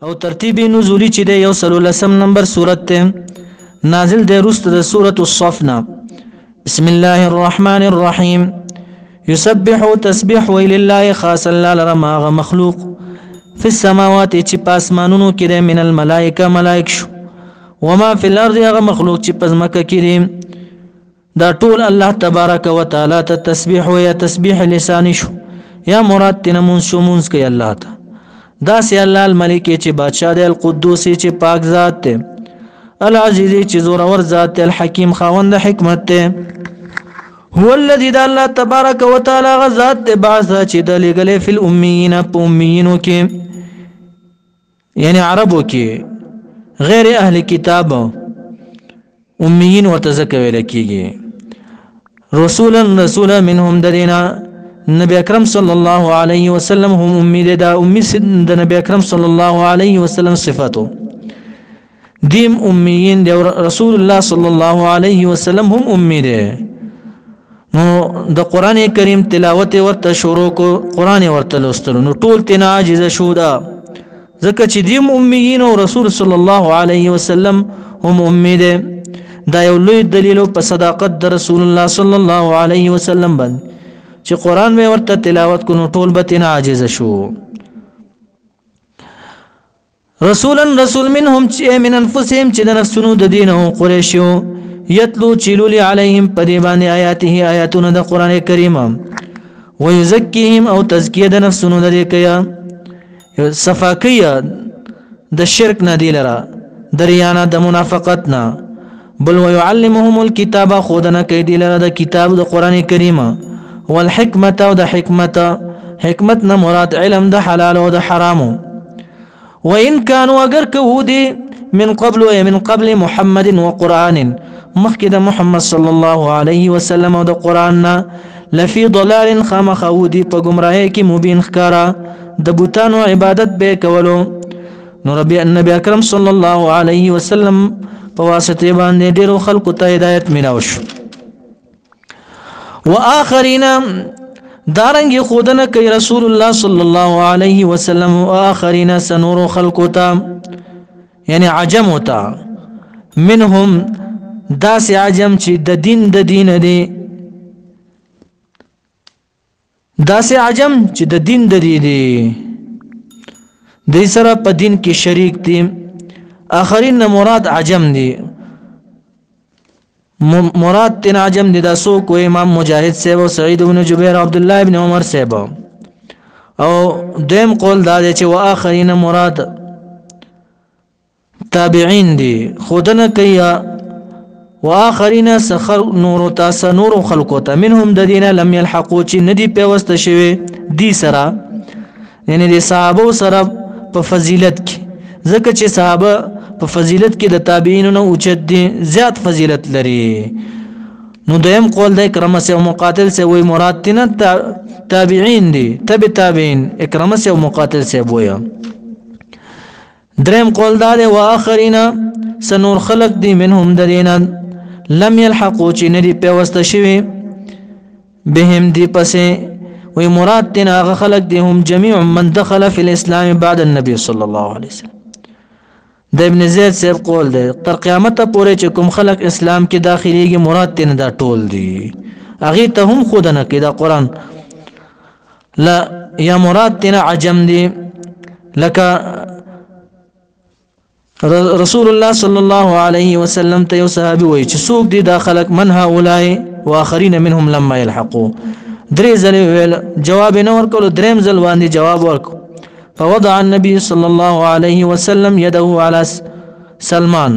او ترتیب نزولی چې د یو سلو لسم نمبر سورت ته نازل دی رست د سورت الصفنا. بسم الله الرحمن الرحیم. يسبح تسبيح ولله خاص الله لرماغ مخلوق في السماوات چې پاسمانونو کې د من الملائکه ملائک شو وما في الارض هغه مخلوق چې پزمکه کې دا ټول الله تبارک وتعالى ته تسبیح او یا تسبیح لسانی شو یا مراد تنمون شو مونږ کوي الله ته دا سي الله الملك چې بادشاہ دی القدوس چې پاک ذات ته العزيز چې زور اور ذات ته الحکیم خاوند حکمت ته هو الذي دا الله تبارک وتعالى غزاد ته بعث چې د لګلې فی الامیین په امیینو کې یعنی عربو کې غیر اهل کتاب امیین وتذکر لکیږي رسولا منهم درینا نبی اکرم صلی الله علیه وسلم هم امی دا امی د نبی اکرم صلی الله علیه وسلم صفاتو دیم امیین دی رسول الله صلی الله علیه وسلم هم امی دی نو د قران کریم تلاوت ورته شروع کو قران ورته لوستلو نو ټول تنا عاجز شو دا ځکه چې دیم امیین او رسول صلی الله علیه وسلم هم امی دی دا یو لوی دلیل په صداقت د رسول الله صلی الله علیه وسلم باندې چې قران به ورته تلاوت کو نو ټول به تنا عاجز شو. رسول منهم چې من انفسهم چې د نفسونو د دین او قریشو یتلو چلول علیهم پدیبان آیاته آیاتونه د قران کریم ويزکیهم او تزکیه د نفسونو د کیا صفاکیه د شرک نه دی لرا دریانه د منافقت نه بل ويعلمهم الكتاب خودنه کې دی لرا د کتاب د قران کریم والحکمت او د حکمت نه مراد علم د حلال او د حرام وان كانوا اگر كودي من قبل محمد وقران مخکې د محمد صلی الله علیه وسلم او د قران لفي ضلال خامخودي په گمراهۍ کې مبین ښکارا د بوتانو عبادت به کولو نو ربي النبي اکرم صلی الله علیه وسلم په واسطه باندې ډیرو خلکو ته هدایت ملاو شو. واخرین دارنګ خودنه کوي رسول الله صلی الله علیه وسلم واخرین سنور خلقتا یعنی عجم وتا منهم داس عجم چې د دین دی داس عجم چې د دین دی د سره په دین کې شریک دي اخرین مراد عجم دي مراد تن عجم دي دا سو کو امام مجاهد صاحب سعید بن جبیر عبد الله ابن عمر صاحب او دیم قول دا چې واخرین مراد تابعین دي خودنه کیا واخرین سخر نور تاس نور خلقوت منهم د دین لم يلحقوا چې ندي پیوست شوی دي سره یعنی د صحابه سره په فضیلت کې ځکه چې صحابه په فضیلت کې د تابعین نو اوچت دي زیات فضیلت لري نو دیم قول د اکرمه سے مقاتل سے وای مراد تن تابعین دي تابعین اکرمه سے مقاتل سے وای دریم قول دا واخرین سنور خلق دي منهم درینا لم يلحقوا چې ندي پیوست شوی بهم دي پسې وای مراد تن هغه خلق دي هم جميع من دخل في الاسلام بعد النبي صلى الله عليه وسلم د ابن زید صاحب قول دی تر قیامت پورې چې کوم خلق اسلام کې داخليږي مراد تن دا ټول دي اغه ته هم خودنه کې دا قران لا یا مراد تن عجم دي لك رسول الله صلی الله علیه وسلم ته یو صحابي وای چې څوک دي دا خلق من هؤلاء واخرین منهم لما يلحقوا درې ځله ویل جواب نه ورکول دریم ځل باندې جواب ورکو فوضع النبي صلى الله عليه وسلم يده على سلمان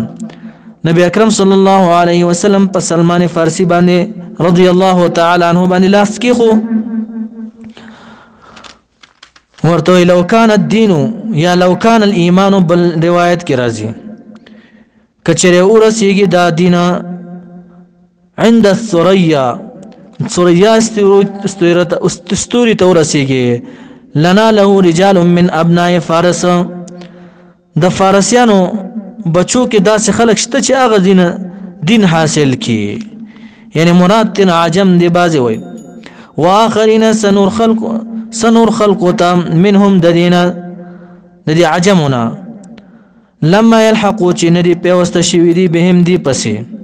نبي اکرم صلی الله علیه وسلم په سلمان فارسی باندې رضی الله تعالی عنہ باندې لاس کېخو ورته لو كان الدين یا لو كان الايمان بل روایت کې راځي کچره ورسیږي دا دین عند الثريا استوري تورسیږي لنا له رجال من ابناء فارس د فارسیانو بچو کې داسې خلک شته چې هغه دین حاصل کی یعنی مراد تن عجم دی بازي وي واخرین سنور خلق تام منهم ددینا د دې عجمنا لما يلحقوا چې ندي پیوسته شوي دي بهم دي پسې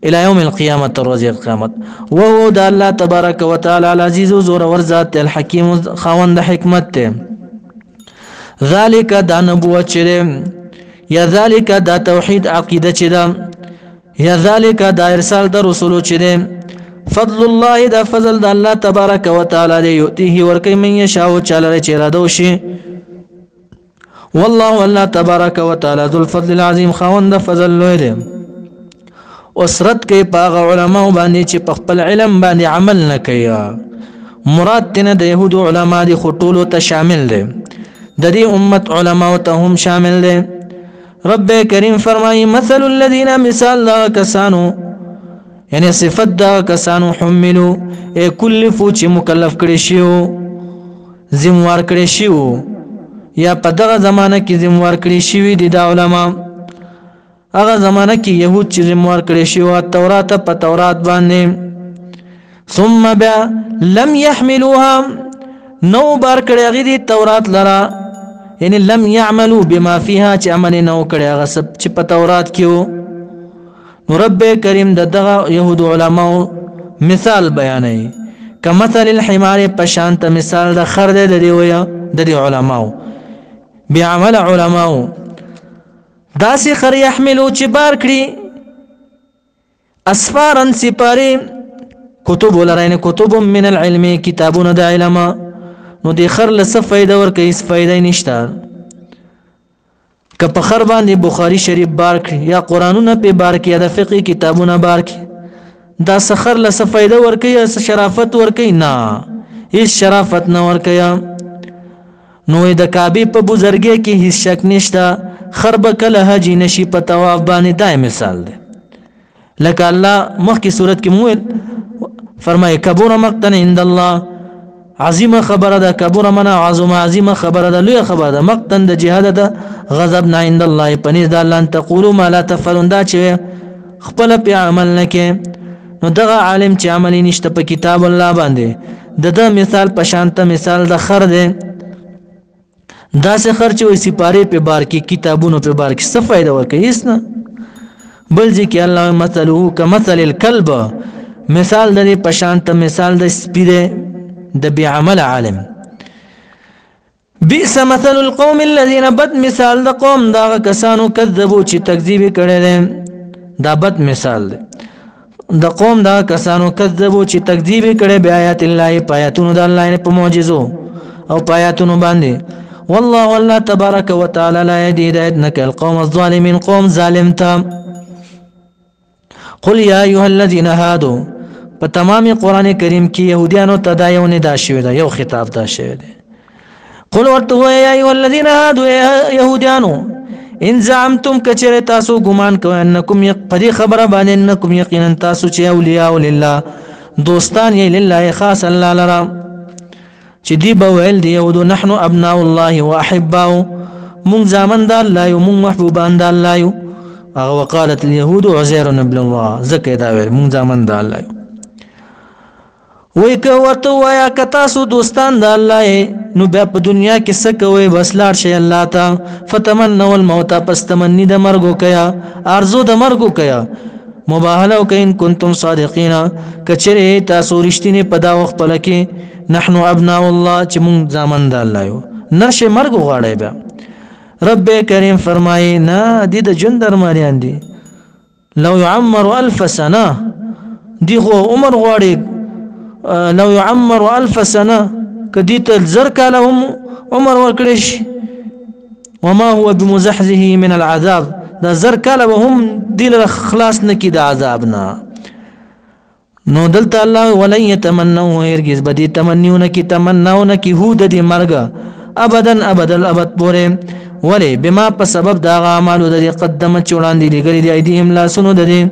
الى يوم القيامه روز القيامت وهو د الله تبارک وتعالى العزيز زور ور ذات الحكيم خوند حکمت ته ذلك دا نبوت چره یا ذلك دا توحید عقیده چره یا ذلك دا ارسال د رسول چره فضل الله دا فضل د الله تبارک وتعالى دی یؤتیه ورکی من یشاء چاله چیرا دوشي والله الله تبارک وتعالى ذو الفضل العظیم خوند فضل لوی دی وسرت کې پاغ علماء باندې چې په خپل علم باندې عمل نه کوي مراد تنه د يهود علماء دي خطول ته شامل دي د دې امت علماء ته هم شامل دي رب کریم فرمایي مثل الذين مثال لا کسانو یعنی صفت دا کسانو حملوا کلفو چې مکلف کړي شیو ذمہوار کړي شیو یا په دغه زمانہ کې ذمہوار کړي شوی دي د علماء هغه زمانہ کې يهود چې ذمہوار کړي شو تورات په تورات باندې ثم بیا لم يحملوها نو بار کړي غي دي تورات لرا یعنی لم يعملوا بما فيها چې عمل نو کړي هغه سب چې په تورات کې نو رب کریم دغه يهود علماء مثال بیانوي کمثل الحمار پشانت مثال د خر د دی ویا د علماء بعمل علماء داسې خر يحملو چې بار کړي اسفارن سپاری کتب ولرین کتب من العلم کتابون د علما نو دی خر له څه فائدہ ورکړي هیڅ فائدہ نشته که په خر باندې بخاری شریف بار کړي یا قرانونه په بار کې یا د فقہی کتابونه بار کړي دا سخر له څه فائدہ ورکړي یا شرافت ورکړي نه هیڅ شرافت نه ورکړي نو د کعبه په بزرګي کې هیڅ شک نشته خرب کله حج نشي په طواف باندې دای مثال ده لکه الله مخکې صورت کې مو فرمایي کبر مقتن عند الله عظیمه خبره ده کبر منا عظیمه خبره ده لوی خبره ده مقتن د جهاد ده غضب نه عند الله پنځ د الله ان تقولوا ما لا تفعلون دا چې خپل په عمل نه کې نو دغه عالم چې عمل نشته په کتاب الله باندې د مثال په شانت مثال د خر ده دا سه خرچ وي سپاره په بار کې کتابونو په بار کې څه فائدہ ورکړي هیڅ نه بل ځکه الله مثله کمثل الكلب مثال د پشانت مثال د سپیده د بعمل عالم بئس مثل القوم الذين بد مثال د قوم دا کسانو کذبوا چې تکذیب کړي دي دا بد مثال دی د قوم دا کسانو کذبوا چې تکذیب کړي بیاات الله پایاتونو د الله په معجزو او پایاتونو باندې والله تبارك وتعالى لا يهدي هدايتك القوم الظالمين قوم ظالم تام قل يا ايها الذين هادوا په تمام قران کریم کې يهوديانو ته دا یو ندا شوی دا یو خطاب دا شوی دی قل ورته يا ايها الذين هادوا يهوديانو ان زعمتم کچره تاسو ګمان کوئ انکم یقدی خبره باندې انکم یقینا تاسو چې اولیاء لله دوستان یې لله خاص الله لرا چې دی به ویل دی یهودو نحنو ابناء الله واحباؤه مون زامن د الله یو مون محبوبان د الله یو هغه وقالت اليهود عزير ابن الله زکه دا ویل مون زامن د الله یو وای که ورته وایا که تاسو دوستان د الله نو بیا په دنیا کې څه کوي بس لاړ شي الله ته فتمنوا الموت پس تمنی د مرګ کیا ارزو د مرګ کیا مباهله وکین کنتم صادقین کچره تاسو رښتینی په دا وخت پلکې نحنو ابناء الله چې مون زامن د الله یو نشه مرګ غواړي بیا رب کریم فرمایي نه د جن درمانیان دي لو يعمر 1000 سنه دی خو عمر غواړي لو يعمر 1000 سنه کدی ته زر کاله هم عمر ورکړي وما هو بمزحزه من العذاب دا زر کاله هم دل خلاص نکي د عذابنا نو دلته الله ولن يتمنوا هرگز بدی تمنیونه کی تمناونه کی هو د دې مرګ ابدا الابد پوره ولی بما په سبب دا اعمال د قدمت چولاندې لګری دی ايديهم لا سنو د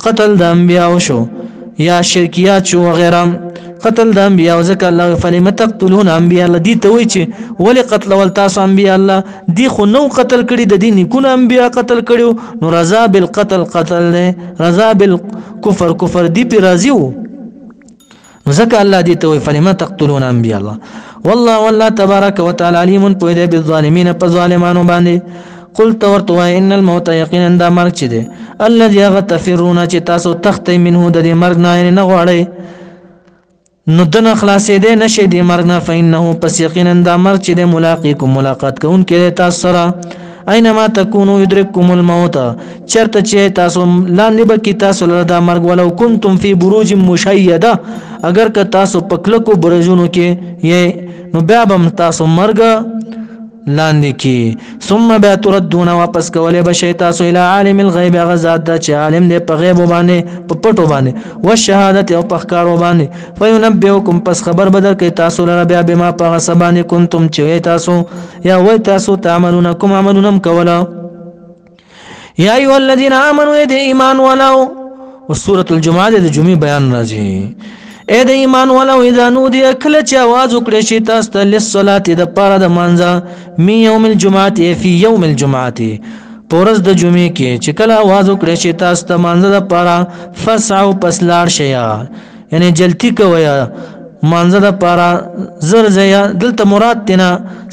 قتل د انبیاء شو یا شرکیات شو وغیرہ قتل د انبیاء ذکر الله فلم تقتلون انبیاء الله دي ته وی چې ولی قتل ول تاسو انبیاء الله دي خو نو قتل کړي د دین کو انبیاء قتل کړي نو رضا بالقتل قتل رضا بالكفر كفر دي په راضي وو ذکر الله دي ته وی فلم تقتلون انبیاء الله والله تبارك وتعالى عليم په دې بالظالمين په ظالمانو باندې قل تورتوا ان الموت يقينا دا مرګ چي دي الذي تفرون چې تاسو تختې منه د دې مرګ نه غواړئ نو دنه خلاصې دې نشي دې مرګ نه فإنه پس یقینا دا مرګ چې دې ملاقاتکم ملاقات کوونکې تاسو سره اينما تكونوا يدرككم الموت چرته چې تاسو لاندې به کې تاسو له دا مرګ ولو كنتم في بروج مشيده اگر که تاسو پکلکو برجونو کې یې نو بیا به تاسو مرګ لاندې کې ثم بیا تردون واپس کولې به شي تاسو الى عالم الغيب غزاد دا چې عالم دې په غیب باندې په پټو باندې او شهادت او په ښکارو باندې فینبئکم پس خبر بدل کې تاسو لره بیا بما په سبانه کنتم چې تاسو یا وای تاسو تعملون کوم عملونم کولا یا ایه الذين امنوا دې ایمان ولو وسوره الجمعه دې جمعې بیان راځي اے د ایمان ولو اذا نودي کله چې आवाज وکړي شي تاسو ته للصلاه د پاره د مانځه می یوم الجمعه فی یوم الجمعه پورز د جمعې کې چې کله आवाज وکړي شي تاسو ته مانځه د پاره فسعوا پس لاړ شي یعنی جلتی کویا مانځه د پاره زر زیا دلته مراد تینا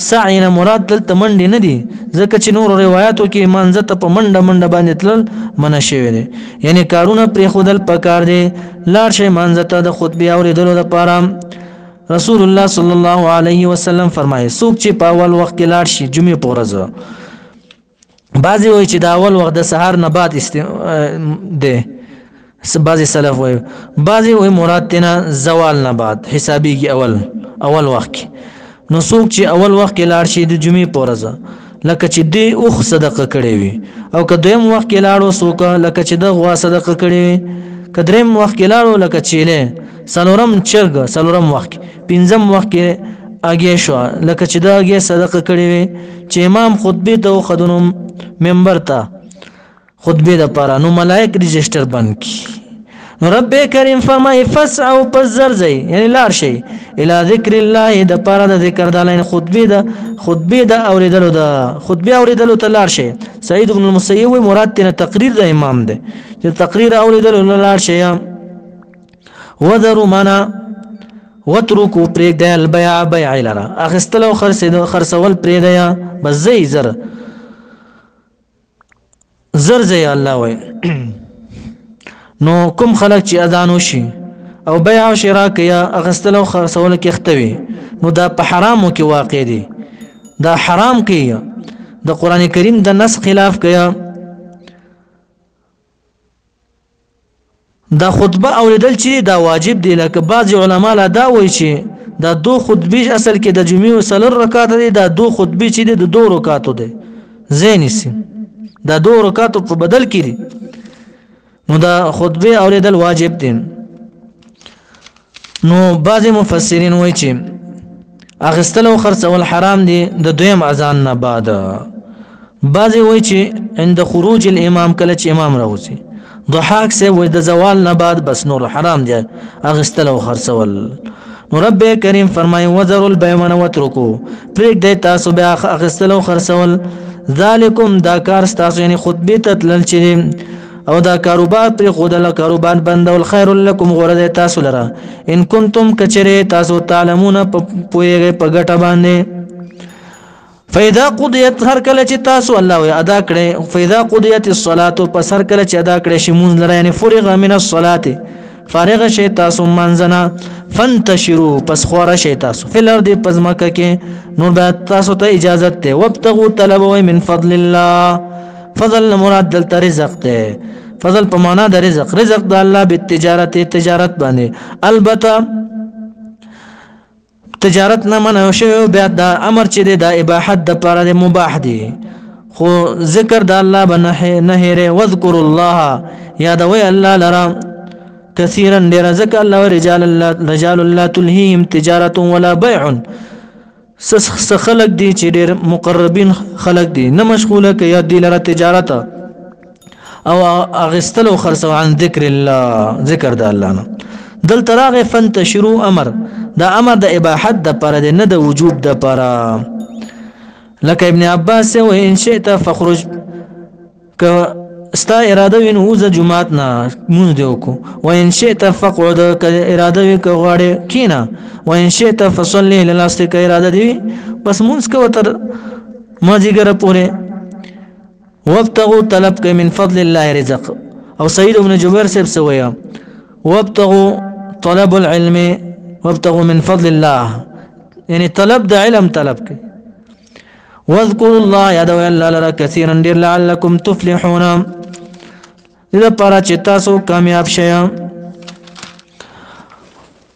سعینا مراد دلته منډي نه دي ځکه چې نور روایتو کې مانځه ته په منډه باندې تل منشوي دي یعنی کارونه پر خودل پکار دي لاړ شي مانځه ته د خطبه اوریدلو لپاره رسول الله صلی الله علیه وسلم فرمایي څوک چې په اول وخت کې لاړ شي جمعې په ورځ بعضی وایي چې د اول وخت د سحر نه بعد ده بعضی سلف وایي بعضی وایي مراد تینا زوال نه بعد حسابي کې اول وخت نو څوک چې اول وخت کې لاړ شي د جمعې په ورځ لکه چې دی اوخ صدقه کړي وي او که دویم وخت کې لاړو څوک لکه چې د غوا صدقه کړي وي که دریم وخت کې لاړو لکه چې له سلورم چرګ سلورم وخت پنځم وخت کې اگې شو لکه چې دا اگې صدقه کړي وي چې امام خطبه ته خدونو منبر ته خطبه د پاره نو ملائک رجسٹر بند کی نو رب کریم فرمای فسعوا پزرزی یعنی لار شي الی ذکر الله د پاره د ذکر د لین خطبه د اوریدلو د خطبه اوریدلو ته لار شي سعید بن المسیب مراد تن تقریر د امام ده چې تقریر اوریدلو لار شي وذروا منا وتركوا پریک د البيع بيع لرا اخستلو خرڅول پرې دی بس زئی زر زي الله وي نو کوم خلک چې اذان وشي او بيع او شراء کیا اغستلو خرڅول کې اختوي نو دا په حرامو کې واقع دي دا حرام کیا د قران کریم د نص خلاف کیا دا خطبه اوریدل چې دا واجب دی لکه بعض علما لا دا وایي چې دا دو خطبه اصل کې د جمعې وسلر رکعات دي دا دو خطبه چې د دو رکعاتو دي زینسی دا دو رکعاتو په بدل کې دي نو دا خطبه اوریدل واجب دي نو بعض مفسرین وایي چې اغستلو خرڅول حرام دي د دویم اذان نه بعد بعض وایي چې عند خروج الامام کله چې امام راوځي ضحاک سے وای د زوال نه بعد بس نور حرام دي اغستلو خرڅول نو رب کریم فرمای وذروا البيع وتركوا پریک د تاسو بیا اغستلو خرڅول ذالکم دا کار تاسو یعنی خطبه تتلل چې او دا کاروبار پر خودله کاروبار بندول خیر لكم غره تاسو لره ان کنتم کچره تاسو تعلمون پویږي په ګټه باندې فاذا قضيت هر کله چې تاسو الله وي ادا کړي فاذا قضيت الصلاه پس هر کله چې ادا کړي شي مونږ لره یعنی فرغ من الصلاه فارغ شي تاسو منځنه فانتشروا پس خور شي تاسو فل ارض پزماکه کې نور به تاسو ته اجازه ته وابتغوا طلبوا من فضل الله فضل مراد دلته رزق ته فضل په معنا د رزق د الله به تجارت باندې البته تجارت نه منع شو بیا دا امر چې د اباحت د پاره د مباح دي خو ذکر د الله بنه نه هره واذكر الله یادوي الله لرا كثيرا لرزق الله رجال الله تلهيهم تجارة ولا بيع خلق دي چې ډېر مقربين خلق دي نه مشغوله کوي دي لره تجارت او اغستلو خرڅ عن ذکر الله ذکر د الله نه دل تراغ فانتشروا امر دا امر د اباحت د پر نه د وجوب د پر لکه ابن عباس و ان شئت فخرج ک استا اراده وین وز جمعات نه مونږ دیو کو و ان شئت فقعد ک اراده وی ک غواړي کینا و ان شئت فصلي للاست ک اراده دی بس مونږ کو تر ما جګر پوره وابتغوا طلب کوي من فضل الله رزق. او سعید ابن جبیر صاحب سویا وابتغوا طلب العلم وابتغوا من فضل الله، یعنی طلب د علم طلب کوي. واذكروا الله یادو الله لرا كثيرا ډیر لعلكم تفلحون، اذا پارا چې تاسو کامیاب شئ.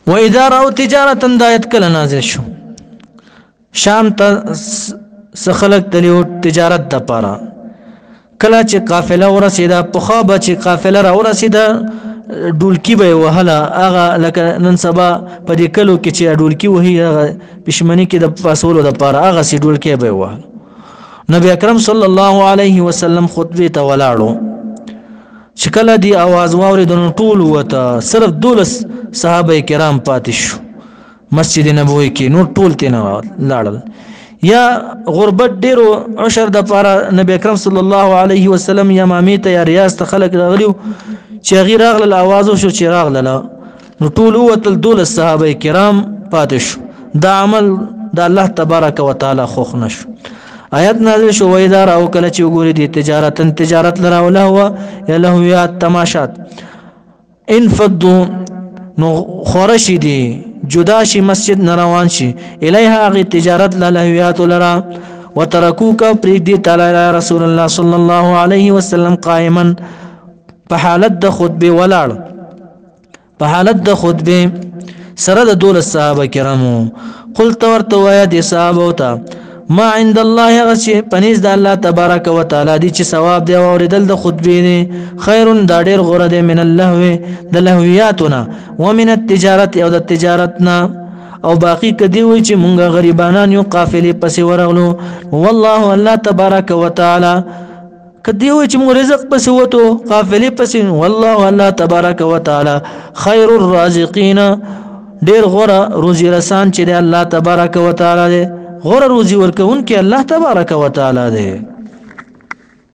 واذا راوا تجارة دایت کله نازل شو شام ته سخلق تلیو تجارت د پارا، کله چې قافله ورسیده پخوا به چې قافله را ورسیده ډولکی به وهله، هغه لکه نن سبا په دې کلو کې چې ډولکی وهي هغه پښمنۍ کې د پاسولو د پاره هغه سي ډولکی به وهله. نبی اکرم صلی الله علیه وسلم خطبه ته ولاړو چې کله دی आवाज واوریدل ټول وته صرف 12 صحابه کرام پاتې شو مسجد نبوي کې، نور ټول تنه لاړل. یا غربت ډیرو عشر د پاره نبی اکرم صلی الله علیه وسلم یمامي ته یا ریاض ته خلق راغلیو چې غیر اغل आवाज شو چې راغله نو ټول وتل 12 صحابه کرام پاتې شو. دا عمل د الله تبارک وتعالى خوښ نشو. آیت نازل شو وایدا راو کله چې وګوري دي تجارت لرا ولا هو لهویات تماشات انفضوا نو خورشی دی جدا شي مسجد نروان شي الیها غی تجارت لهویات لرا وترکوک پریک دی تعالی رسول الله صلی الله علیه وسلم قائما په حالت د خطبه ولاړ، په حالت د خطبه سره د 12 صحابه کرامو. قلت ورته وای دي صحابه ته ما عند الله غشي پنيز د الله تبارک وتعالى دي چې ثواب دی اوریدل د خطبه دي خیر دا ډیر غوړه دي من اللهو د لهویاتنا ومن التجارت او د تجارتنا. او باقی کدی وای چې مونږ غریبانان یو قافلې پسې ورغلو والله الله تبارک وتعالى کدی وای چې مونږ رزق پسې وته قافلې پسې والله الله تبارک وتعالى خیر الرازقین ډیر غوړه روزي رسان چې الله تبارک وتعالى غور روزي ورکون کې الله تبارک وتعالى دی.